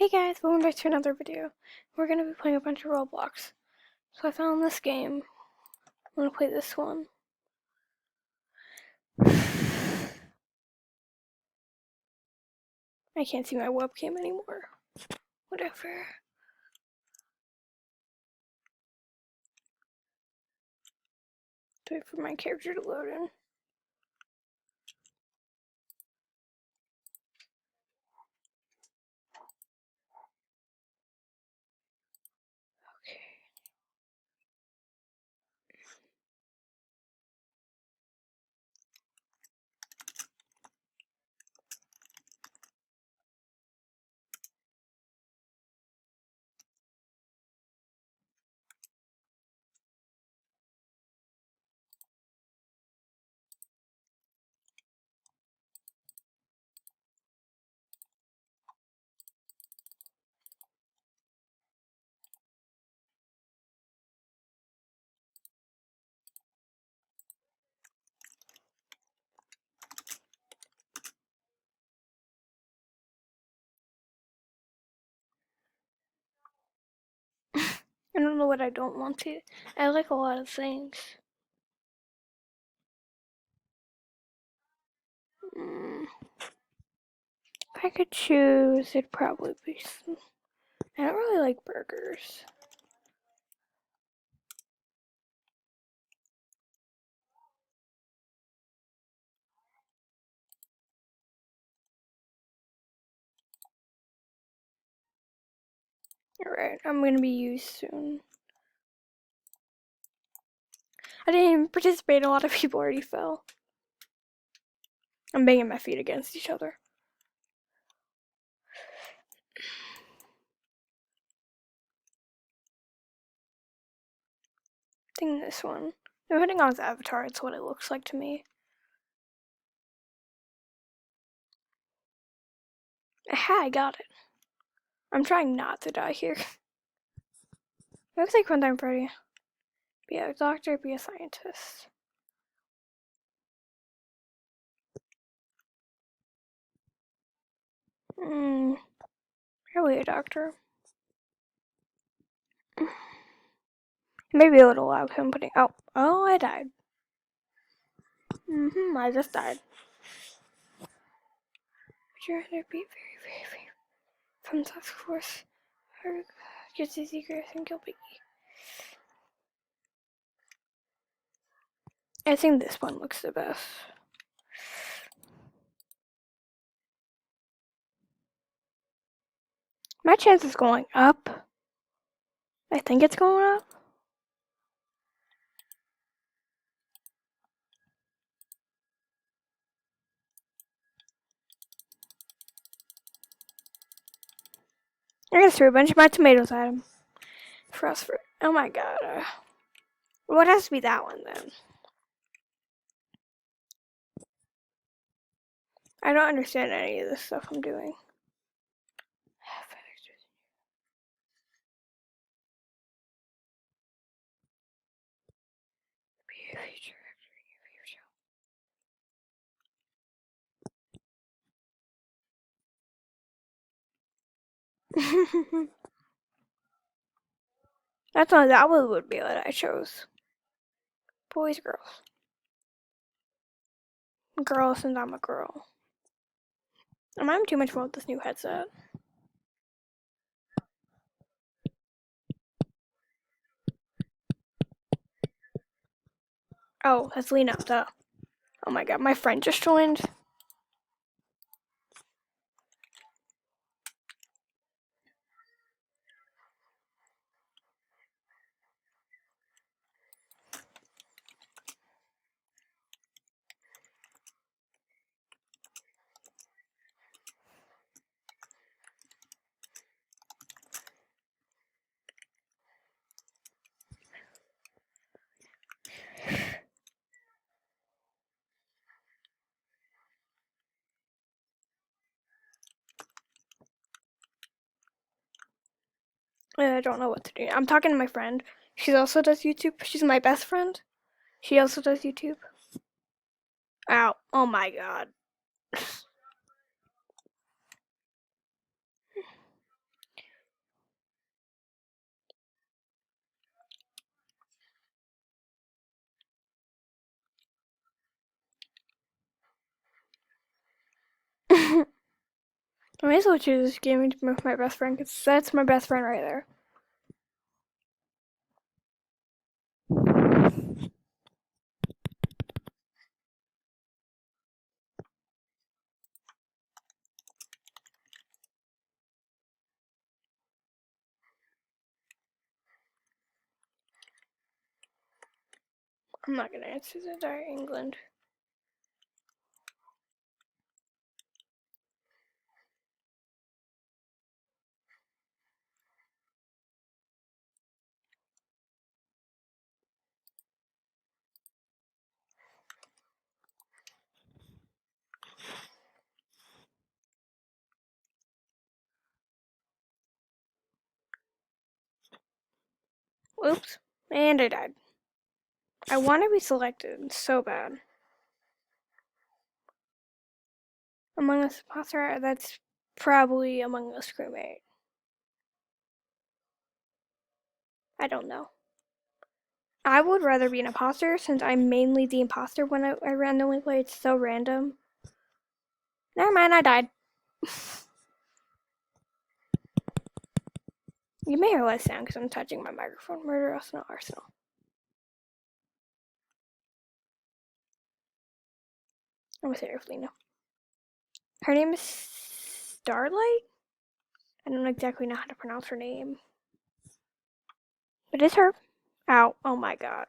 Hey guys, welcome back to another video. We're going to be playing a bunch of Roblox. So I found this game. I'm going to play this one. I can't see my webcam anymore. Whatever. Wait for my character to load in. Okay. I don't know what I don't want to. I like a lot of things. If I could choose, it'd probably be some... I don't really like burgers. Alright, I'm going to be used soon. I didn't even participate. A lot of people already fell. I'm banging my feet against each other. I think this one. Depending on his avatar, it's what it looks like to me. Aha, I got it. I'm trying not to die here. It looks like Funtime Freddy. Be a doctor, be a scientist. Probably a doctor. Maybe it would allow him putting... Oh, I died. I just died. Would you rather be very from task force or get the secret and kill Piggy? I think this one looks the best. My chance is going up. I think it's going up. I just threw a bunch of my tomatoes at him. For oh my god. What has to be that one then? I don't understand any of this stuff I'm doing. Be a future actor. That's not that one would be what I chose. Boys, girls. Girls, since I'm a girl. I'm having too much fun with this new headset. Oh, that's Lena. Duh. Oh my god, my friend just joined. I don't know what to do. I'm talking to my friend. She also does YouTube. She's my best friend. She also does YouTube. Ow. Oh my god. I may as well choose this game with my best friend, because that's my best friend right there. I'm not gonna answer the entire England. Oops. And I died. I want to be selected so bad. Among Us imposter, that's probably Among Us crewmate. I don't know. I would rather be an imposter since I'm mainly the imposter when I randomly play. It's so random. Never mind, I died. You may hear less sound because I'm touching my microphone. Murder Arsenal. I'm gonna say Woflie now. Her name is Starlight? I don't exactly know how to pronounce her name. It is her. Ow. Oh my god.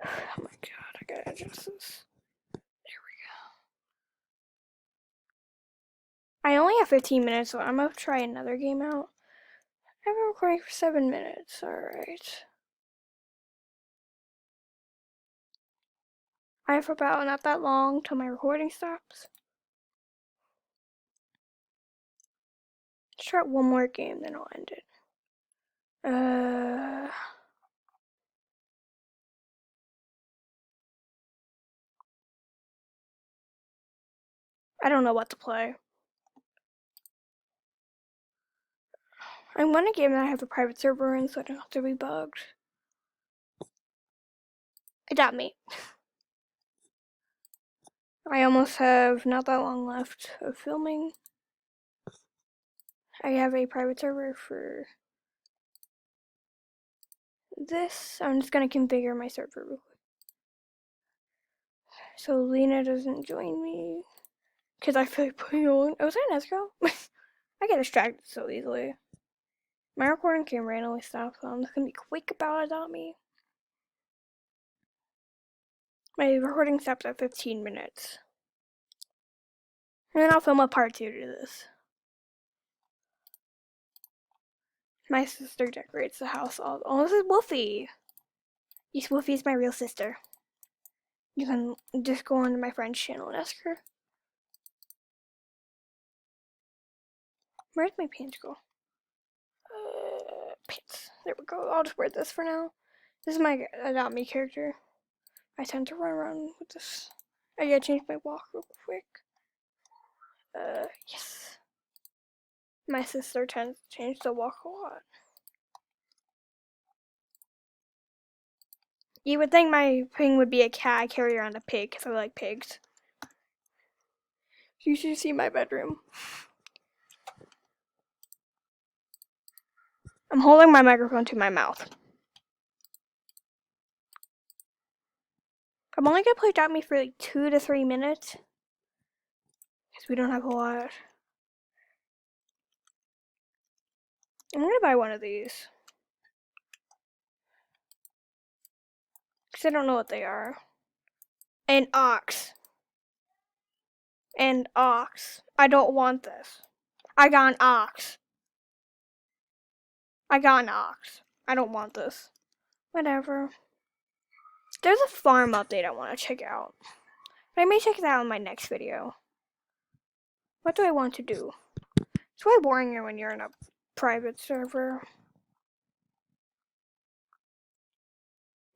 Oh my god, I gotta adjust this. There we go. I only have 15 minutes, so I'm gonna try another game out. I've been recording for 7 minutes, alright. I have about not that long till my recording stops. Let's try one more game, then I'll end it. I don't know what to play. I want a game that I have a private server in so I don't have to be bugged. Adopt me. I almost have not that long left of filming. I have a private server for this. I'm just gonna configure my server real quick. So Lena doesn't join me. Because I feel like putting on. Oh, was I an escrow? I get distracted so easily. My recording can randomly stop, so I'm just gonna be quick about Adopt me. My recording stops at 15 minutes. And then I'll film a part 2 to this. My sister decorates the house all. Oh, this is Woflie. Yes, Woflie is my real sister. You can just go on to my friend's channel and ask her. Where's my pants go? Pants. There we go. I'll just wear this for now. This is my Adopt Me character. I tend to run around with this. I gotta change my walk real quick. Yes. My sister tends to change the walk a lot. You would think my thing would be a cat. I carry around a pig because I like pigs. You should see my bedroom. I'm holding my microphone to my mouth. I'm only gonna play Adopt Me for like 2 to 3 minutes. Because we don't have a lot. I'm gonna buy one of these. Because I don't know what they are. An ox. An ox. I don't want this. I got an ox. I got an ox. I don't want this. Whatever. There's a farm update I want to check out. But I may check it out in my next video. What do I want to do? It's way boring when you're in a private server.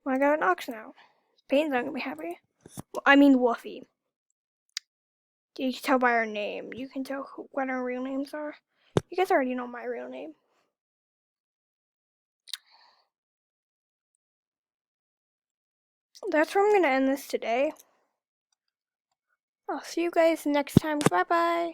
Well, I got an ox now. Payne's not gonna be happy. Well, I mean Woflie. You can tell by our name. You can tell what our real names are. You guys already know my real name. That's where I'm gonna end this today. I'll see you guys next time. Bye bye.